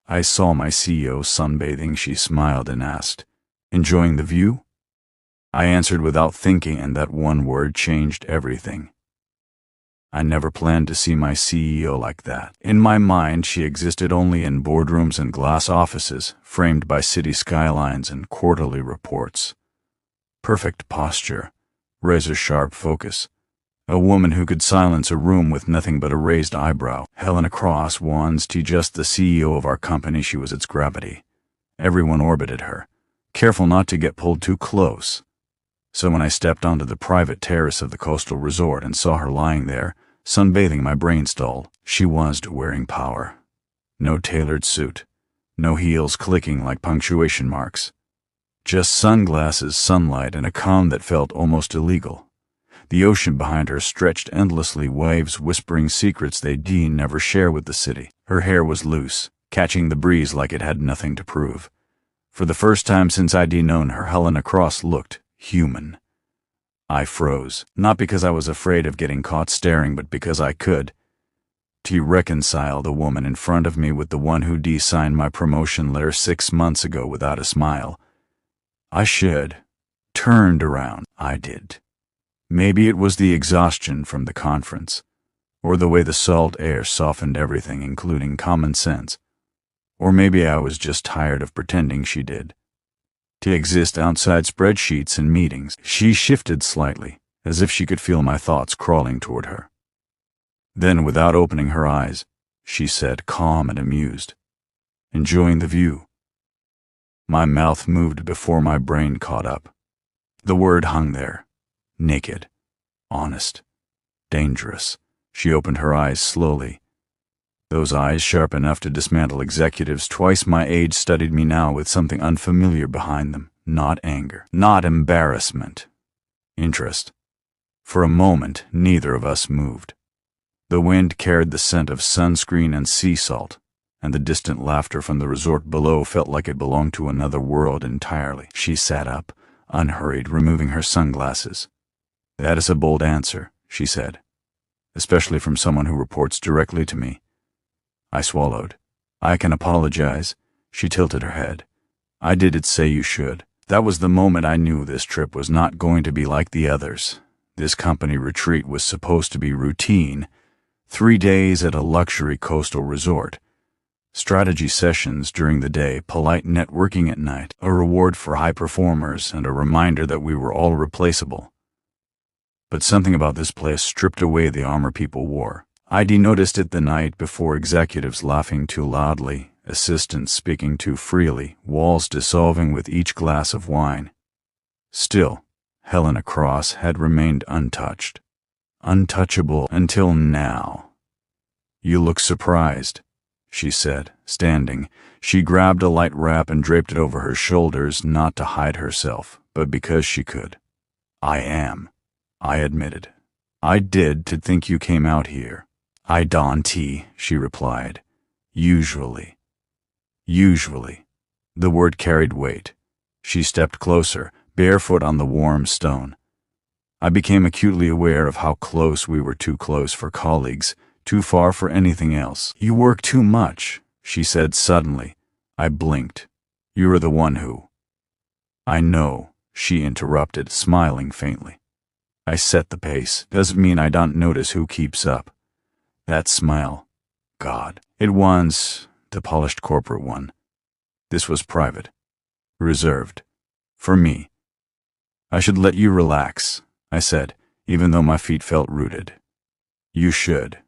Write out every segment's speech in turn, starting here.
I saw my CEO sunbathing. She smiled and asked, "Enjoying the view?" I answered without thinking, and that one word changed everything. I never planned to see my CEO like that. In my mind, she existed only in boardrooms and glass offices, framed by city skylines and quarterly reports. Perfect posture, razor-sharp focus. A woman who could silence a room with nothing but a raised eyebrow. Helena Cross was just the CEO of our company. She was its gravity. Everyone orbited her, careful not to get pulled too close. So when I stepped onto the private terrace of the coastal resort and saw her lying there, sunbathing, my brain stalled. She was wearing power. No tailored suit. No heels clicking like punctuation marks. Just sunglasses, sunlight, and a calm that felt almost illegal. The ocean behind her stretched endlessly, waves whispering secrets they'd never share with the city. Her hair was loose, catching the breeze like it had nothing to prove. For the first time since I'd known her, Helena Cross looked human. I froze, not because I was afraid of getting caught staring, but because I could. To reconcile the woman in front of me with the one who signed my promotion letter 6 months ago without a smile. I turned around. I did. Maybe it was the exhaustion from the conference, or the way the salt air softened everything, including common sense. Or maybe I was just tired of pretending she did. To exist outside spreadsheets and meetings. She shifted slightly, as if she could feel my thoughts crawling toward her. Then, without opening her eyes, she said, calm and amused, "Enjoying the view?" My mouth moved before my brain caught up. The word hung there, naked, honest, dangerous. She opened her eyes slowly. Those eyes, sharp enough to dismantle executives twice my age, studied me now with something unfamiliar behind them. Not anger, not embarrassment. Interest. For a moment, neither of us moved. The wind carried the scent of sunscreen and sea salt, and the distant laughter from the resort below felt like it belonged to another world entirely. She sat up, unhurried, removing her sunglasses. "That is a bold answer," she said, "especially from someone who reports directly to me." I swallowed. "I can apologize." She tilted her head. "I did say you should." That was the moment I knew this trip was not going to be like the others. This company retreat was supposed to be routine. 3 days at a luxury coastal resort. Strategy sessions during the day, polite networking at night, a reward for high performers, and a reminder that we were all replaceable. But something about this place stripped away the armor people wore. I'd noticed it the night before: executives laughing too loudly, assistants speaking too freely, walls dissolving with each glass of wine. Still, Helena Cross had remained untouched. Untouchable until now. "You look surprised," she said, standing. She grabbed a light wrap and draped it over her shoulders, not to hide herself, but because she could. "I am," I admitted. "I did to think you came out here." "I don't," she replied. "Usually." Usually. The word carried weight. She stepped closer, barefoot on the warm stone. I became acutely aware of how close we were. Too close for colleagues, too far for anything else. "You work too much," she said suddenly. I blinked. "You are the one who—" "I know," she interrupted, smiling faintly. "I set the pace. Doesn't mean I don't notice who keeps up." That smile. God. It was the polished corporate one. This was private. Reserved. For me. "I should let you relax," I said, even though my feet felt rooted. "You should,"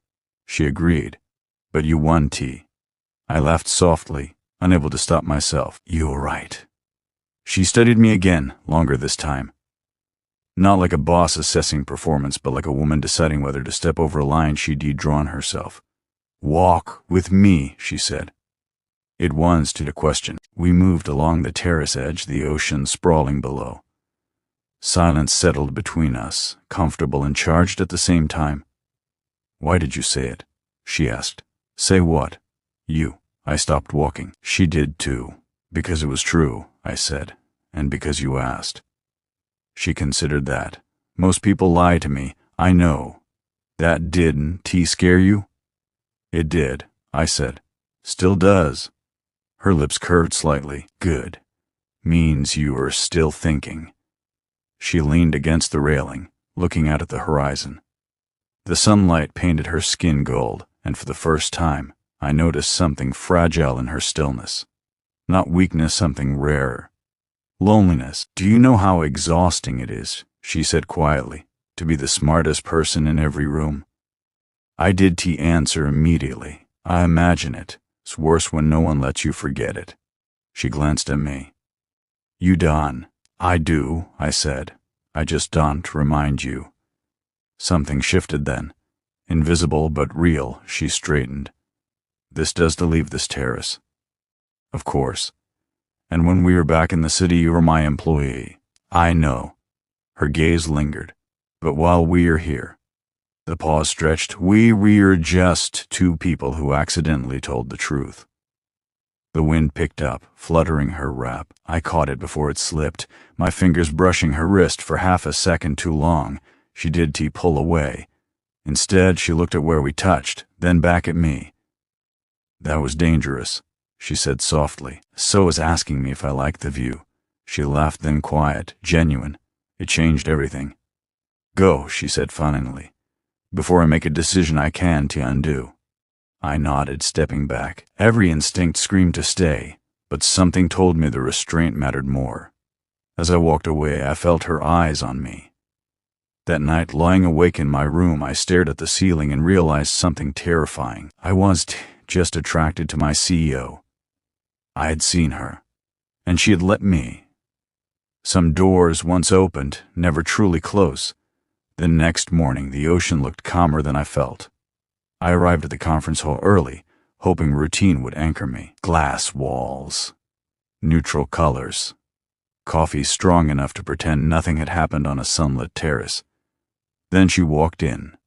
she agreed. "But you won, T." I laughed softly, unable to stop myself. "You're right." She studied me again, longer this time. Not like a boss assessing performance, but like a woman deciding whether to step over a line she'd drawn herself. "Walk with me," she said. It was to the question. We moved along the terrace edge, the ocean sprawling below. Silence settled between us, comfortable and charged at the same time. "Why did you say it?" she asked. "Say what?" "You." I stopped walking. She did too. "Because it was true," I said, "and because you asked." She considered that. "Most people lie to me, I know." "That didn't scare you?" "It did," I said. "Still does." Her lips curved slightly. Good. Means you are still thinking. She leaned against the railing, looking out at the horizon. The sunlight painted her skin gold, and for the first time, I noticed something fragile in her stillness. Not weakness, something rarer. Loneliness. Do you know how exhausting it is, she said quietly, to be the smartest person in every room? I did answer immediately. I imagine it. It's worse when no one lets you forget it. She glanced at me. You don. I do, I said. I just don't remind you. Something shifted then. Invisible but real, she straightened. This does to leave this terrace. Of course. And when we are back in the city, you are my employee. I know. Her gaze lingered. But while we are here, the pause stretched, we're just two people who accidentally told the truth. The wind picked up, fluttering her wrap. I caught it before it slipped, my fingers brushing her wrist for half a second too long. She did pull away. Instead, she looked at where we touched, then back at me. That was dangerous, she said softly. So is asking me if I liked the view. She laughed, then quiet, genuine. It changed everything. Go, she said finally. Before I make a decision I can undo. I nodded, stepping back. Every instinct screamed to stay, but something told me the restraint mattered more. As I walked away, I felt her eyes on me. That night, lying awake in my room, I stared at the ceiling and realized something terrifying. I was just attracted to my CEO. I had seen her, and she had let me. Some doors once opened, never truly close. The next morning, the ocean looked calmer than I felt. I arrived at the conference hall early, hoping routine would anchor me. Glass walls, neutral colors, coffee strong enough to pretend nothing had happened on a sunlit terrace. Then she walked in,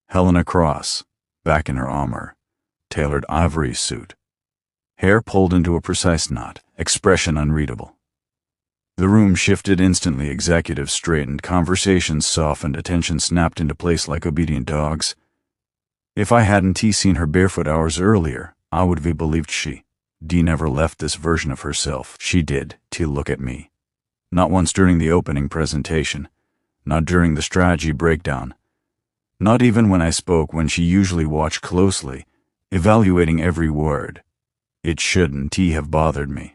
Helena Cross, back in her armor, tailored ivory suit, hair pulled into a precise knot, expression unreadable. The room shifted instantly, executives straightened, conversations softened, attention snapped into place like obedient dogs. If I hadn't seen her barefoot hours earlier, I would have believed she never left this version of herself. She did look at me. Not once during the opening presentation, not during the strategy breakdown, not even when I spoke, when she usually watched closely, evaluating every word. It shouldn't have bothered me.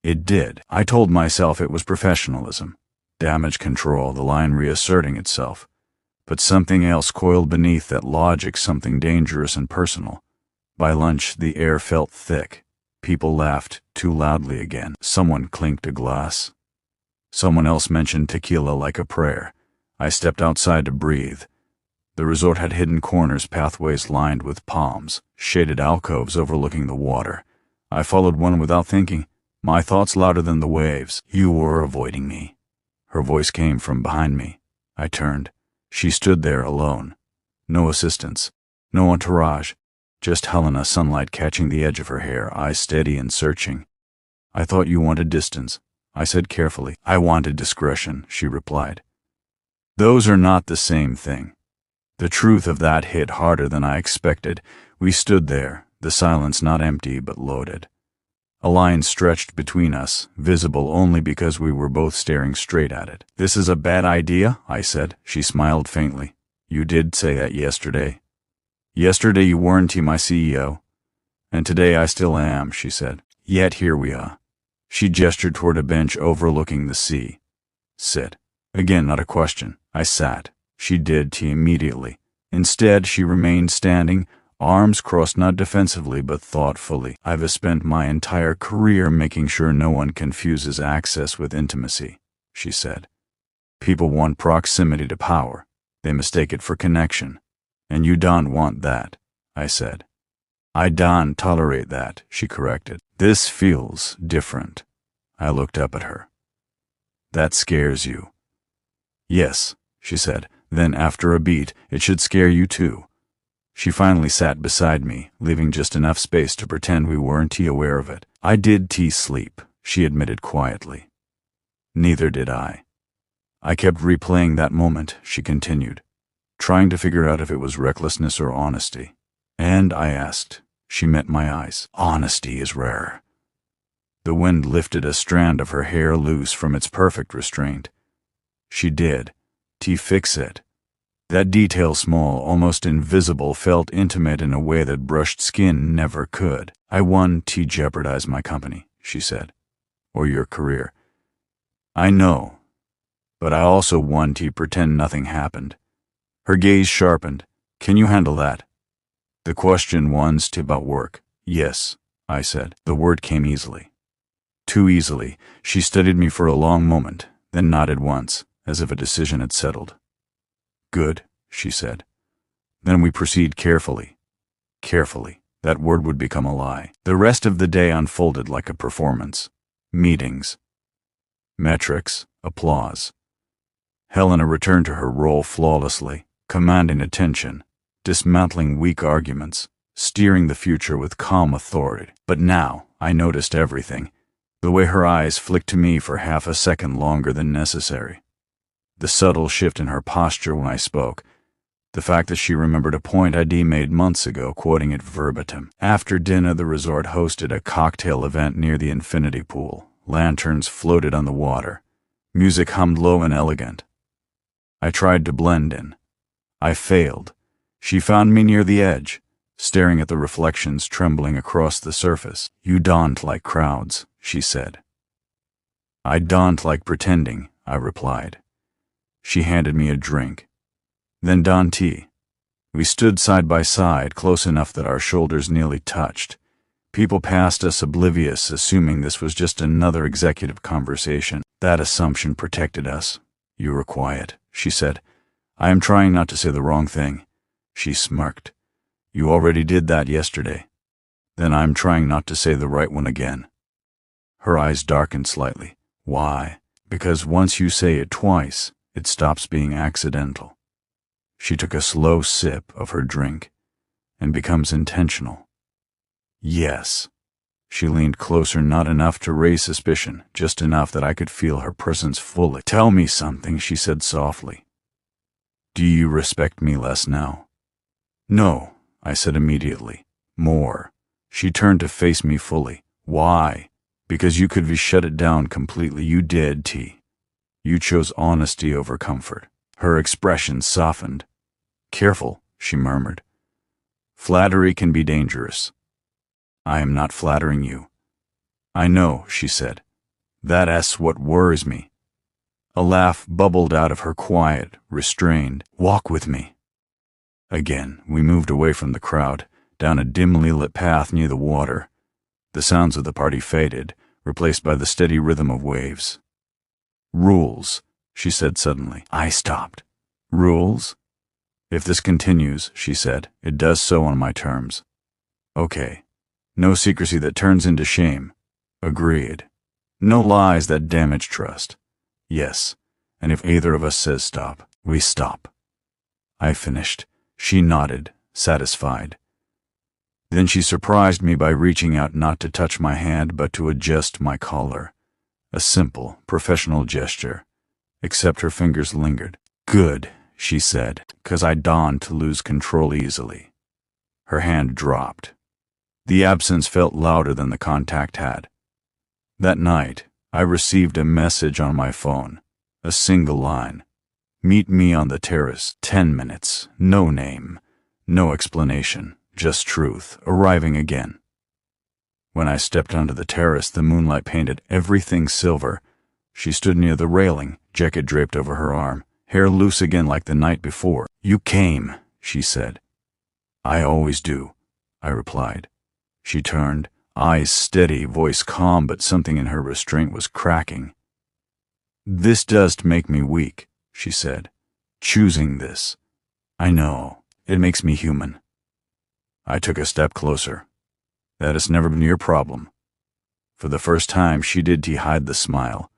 It did. I told myself it was professionalism, damage control, the line reasserting itself. But something else coiled beneath that logic, something dangerous and personal. By lunch, the air felt thick. People laughed too loudly again. Someone clinked a glass. Someone else mentioned tequila like a prayer. I stepped outside to breathe. The resort had hidden corners, pathways lined with palms, shaded alcoves overlooking the water. I followed one without thinking, my thoughts louder than the waves. You were avoiding me. Her voice came from behind me. I turned. She stood there alone. No assistants, no entourage, just Helena, sunlight catching the edge of her hair, eyes steady and searching. I thought you wanted distance, I said carefully. I wanted discretion, she replied. Those are not the same thing. The truth of that hit harder than I expected. We stood there, the silence not empty but loaded. A line stretched between us, visible only because we were both staring straight at it. This is a bad idea, I said. She smiled faintly. You did say that yesterday. Yesterday you weren't my CEO. And today I still am, she said. Yet here we are. She gestured toward a bench overlooking the sea. Sit. Again, not a question. I sat. She did immediately. Instead, she remained standing, arms crossed, not defensively but thoughtfully. I've spent my entire career making sure no one confuses access with intimacy, she said. People want proximity to power. They mistake it for connection. And you don't want that, I said. I don't tolerate that, she corrected. This feels different. I looked up at her. That scares you. Yes, she said. Then after a beat, it should scare you too. She finally sat beside me, leaving just enough space to pretend we weren't aware of it. I did sleep, she admitted quietly. Neither did I. I kept replaying that moment, she continued, trying to figure out if it was recklessness or honesty. And I asked. She met my eyes. Honesty is rare. The wind lifted a strand of her hair loose from its perfect restraint. She did. Fix it. That detail, small, almost invisible, felt intimate in a way that brushed skin never could. I won jeopardize my company, she said. Or your career. I know. But I also won pretend nothing happened. Her gaze sharpened. Can you handle that? The question was about work. Yes, I said. The word came easily. Too easily. She studied me for a long moment, then nodded once, as if a decision had settled. Good, she said. Then we proceed carefully. Carefully. That word would become a lie. The rest of the day unfolded like a performance. Meetings. Metrics. Applause. Helena returned to her role flawlessly, commanding attention, dismantling weak arguments, steering the future with calm authority. But now, I noticed everything. The way her eyes flicked to me for half a second longer than necessary. The subtle shift in her posture when I spoke. The fact that she remembered a point I'd made months ago, quoting it verbatim. After dinner, the resort hosted a cocktail event near the infinity pool. Lanterns floated on the water. Music hummed low and elegant. I tried to blend in. I failed. She found me near the edge, staring at the reflections trembling across the surface. You don't like crowds, she said. I don't like pretending, I replied. She handed me a drink. Then dawned tea. We stood side by side, close enough that our shoulders nearly touched. People passed us oblivious, assuming this was just another executive conversation. That assumption protected us. You were quiet, she said. I am trying not to say the wrong thing. She smirked. You already did that yesterday. Then I'm trying not to say the right one again. Her eyes darkened slightly. Why? Because once you say it twice, it stops being accidental. She took a slow sip of her drink and becomes intentional. Yes. She leaned closer, not enough to raise suspicion, just enough that I could feel her presence fully. Tell me something, she said softly. Do you respect me less now? No, I said immediately. More. She turned to face me fully. Why? Because you could have shut it down completely. You did, T. You chose honesty over comfort. Her expression softened. Careful, she murmured. Flattery can be dangerous. I am not flattering you. I know, she said. That's what worries me. A laugh bubbled out of her quiet, restrained. Walk with me. Again, we moved away from the crowd, down a dimly lit path near the water. The sounds of the party faded, replaced by the steady rhythm of waves. Rules, she said suddenly. I stopped. Rules? If this continues, she said, it does so on my terms. Okay. No secrecy that turns into shame. Agreed. No lies that damage trust. Yes. And if either of us says stop, we stop. I finished. She nodded, satisfied. Then she surprised me by reaching out not to touch my hand but to adjust my collar. A simple, professional gesture. Except her fingers lingered. Good, she said, 'cause I donned to lose control easily. Her hand dropped. The absence felt louder than the contact had. That night, I received a message on my phone. A single line. Meet me on the terrace, 10 minutes, no name, no explanation, just truth, arriving again. When I stepped onto the terrace, the moonlight painted everything silver. She stood near the railing, jacket draped over her arm, hair loose again like the night before. You came, she said. I always do, I replied. She turned, eyes steady, voice calm, but something in her restraint was cracking. This does make me weak, she said. Choosing this. I know. It makes me human. I took a step closer. That has never been your problem. For the first time, she did hide the smile.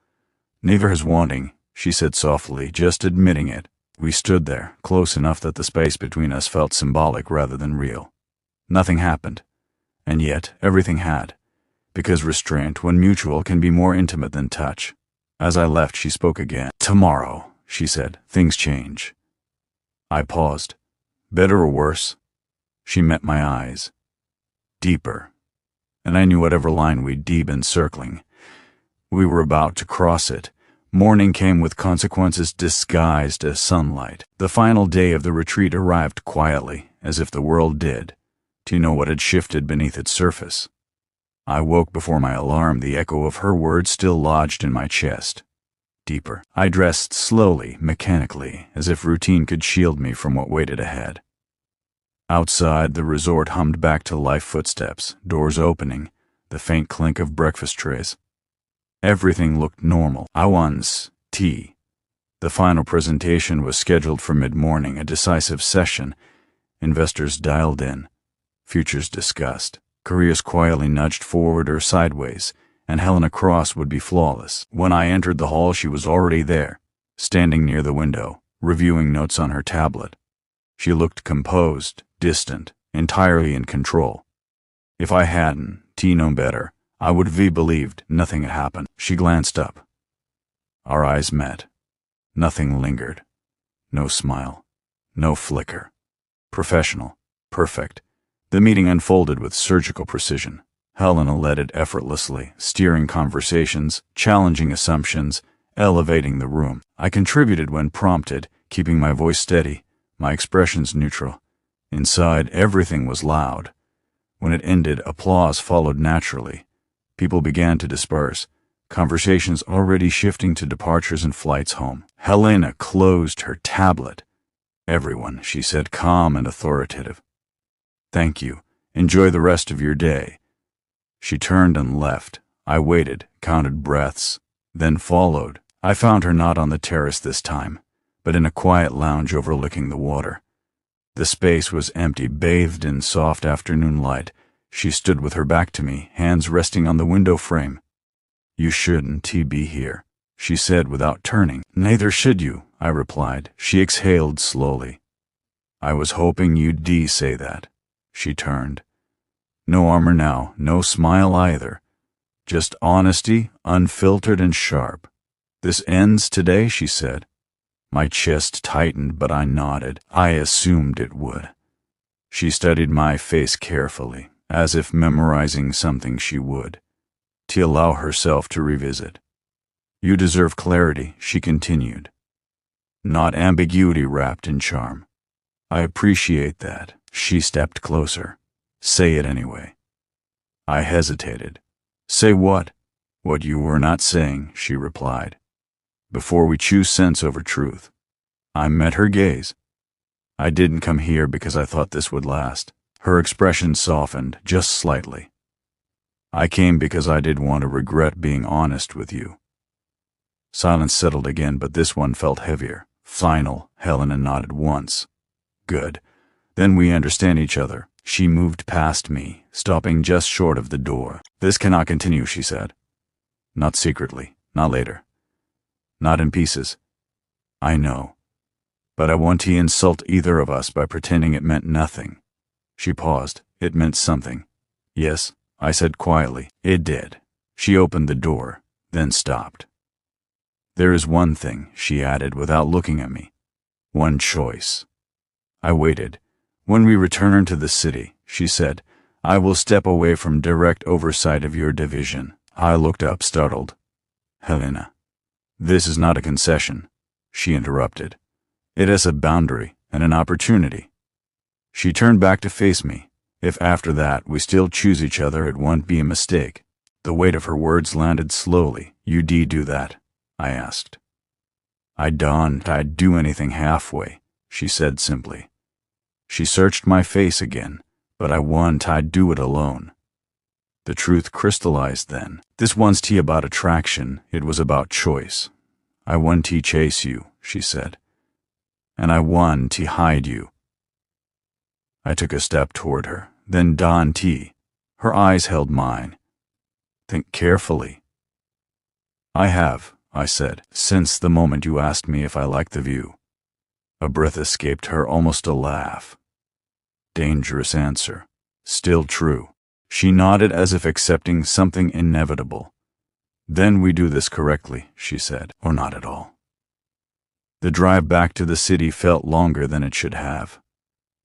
Neither has wanting, she said softly, just admitting it. We stood there, close enough that the space between us felt symbolic rather than real. Nothing happened. And yet, everything had. Because restraint, when mutual, can be more intimate than touch. As I left, she spoke again. Tomorrow, she said, things change. I paused. Better or worse? She met my eyes. Deeper. and I knew whatever line we'd been circling. We were about to cross it. Morning came with consequences disguised as sunlight. The final day of the retreat arrived quietly, as if the world did, to know what had shifted beneath its surface. I woke before my alarm, the echo of her words still lodged in my chest. Deeper. I dressed slowly, mechanically, as if routine could shield me from what waited ahead. Outside, the resort hummed back to life, footsteps, doors opening, the faint clink of breakfast trays. Everything looked normal. Awan's tea. The final presentation was scheduled for mid-morning, a decisive session. Investors dialed in. Futures discussed. Careers quietly nudged forward or sideways, and Helena Cross would be flawless. When I entered the hall, she was already there, standing near the window, reviewing notes on her tablet. She looked composed, distant, entirely in control. If I hadn't known better, I would have believed nothing had happened. She glanced up. Our eyes met. Nothing lingered. No smile. No flicker. Professional. Perfect. The meeting unfolded with surgical precision. Helena led it effortlessly, steering conversations, challenging assumptions, elevating the room. I contributed when prompted, keeping my voice steady, my expressions neutral. Inside, everything was loud. When it ended, applause followed naturally. People began to disperse, conversations already shifting to departures and flights home. Helena closed her tablet. Everyone, she said, calm and authoritative. Thank you. Enjoy the rest of your day. She turned and left. I waited, counted breaths, then followed. I found her not on the terrace this time, but in a quiet lounge overlooking the water. The space was empty, bathed in soft afternoon light. She stood with her back to me, hands resting on the window frame. You shouldn't be here, she said without turning. Neither should you, I replied. She exhaled slowly. I was hoping you'd say that. She turned. No armor now, no smile either. Just honesty, unfiltered and sharp. This ends today, she said. My chest tightened, but I nodded. I assumed it would. She studied my face carefully, as if memorizing something she would, to allow herself to revisit. You deserve clarity, she continued. Not ambiguity wrapped in charm. I appreciate that. She stepped closer. Say it anyway. I hesitated. Say what? What you were not saying, she replied. Before we choose sense over truth. I met her gaze. I didn't come here because I thought this would last. Her expression softened, just slightly. I came because I did want to regret being honest with you. Silence settled again, but this one felt heavier. Final. Helena nodded once. Good. Then we understand each other. She moved past me, stopping just short of the door. This cannot continue, she said. Not secretly, not later. Not in pieces. I know. But I want to insult either of us by pretending it meant nothing. She paused. It meant something. Yes, I said quietly. It did. She opened the door, then stopped. There is one thing, she added without looking at me. One choice. I waited. When we return to the city, she said, I will step away from direct oversight of your division. I looked up, startled. Helena. This is not a concession, she interrupted. It is a boundary and an opportunity. She turned back to face me. If after that we still choose each other, it won't be a mistake. The weight of her words landed slowly. You do that? I asked. I'd do anything halfway, she said simply. She searched my face again, but I'd do it alone. The truth crystallized then. This wasn't about attraction, it was about choice. I want to chase you, she said. And I want to hide you. I took a step toward her, then her eyes held mine. Think carefully. I have, I said, since the moment you asked me if I liked the view. A breath escaped her, almost a laugh. Dangerous answer. Still true. She nodded as if accepting something inevitable. Then we do this correctly, she said, or not at all. The drive back to the city felt longer than it should have.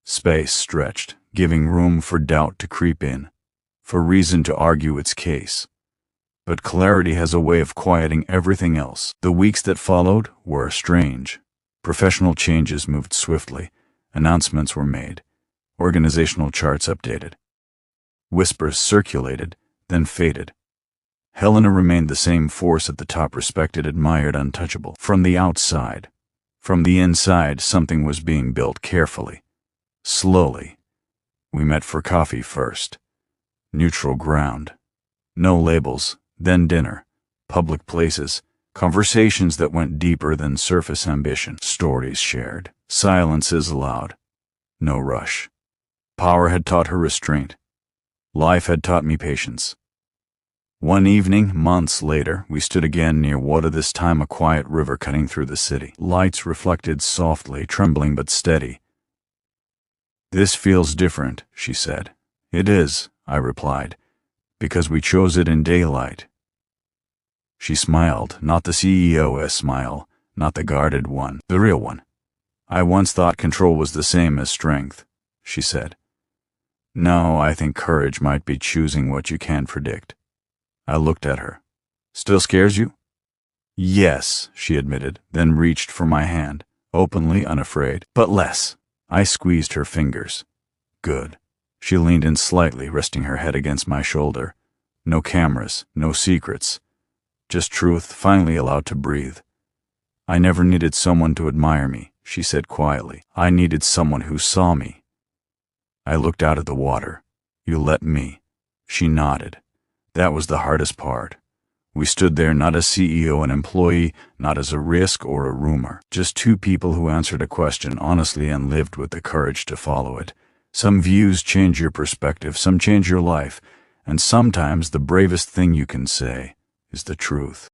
Space stretched, giving room for doubt to creep in, for reason to argue its case. But clarity has a way of quieting everything else. The weeks that followed were strange. Professional changes moved swiftly. Announcements were made. Organizational charts updated. Whispers circulated, then faded. Helena remained the same force at the top, respected, admired, untouchable. From the outside. From the inside, something was being built carefully. Slowly. We met for coffee first. Neutral ground. No labels, then dinner. Public places. Conversations that went deeper than surface ambition. Stories shared. Silences allowed. No rush. Power had taught her restraint. Life had taught me patience. One evening, months later, we stood again near water, this time a quiet river cutting through the city. Lights reflected softly, trembling but steady. "This feels different," she said. "It is," I replied, "because we chose it in daylight." She smiled, not the CEO's smile, not the guarded one, the real one. "I once thought control was the same as strength," she said. "No, I think courage might be choosing what you can't predict." I looked at her. "Still scares you?" "Yes," she admitted, then reached for my hand, openly unafraid. "But less." I squeezed her fingers. "Good." She leaned in slightly, resting her head against my shoulder. No cameras, no secrets. Just truth, finally allowed to breathe. "I never needed someone to admire me," she said quietly. "I needed someone who saw me." I looked out at the water. "You let me." She nodded. That was the hardest part. We stood there not as CEO and employee, not as a risk or a rumor, just two people who answered a question honestly and lived with the courage to follow it. Some views change your perspective, some change your life, and sometimes the bravest thing you can say is the truth.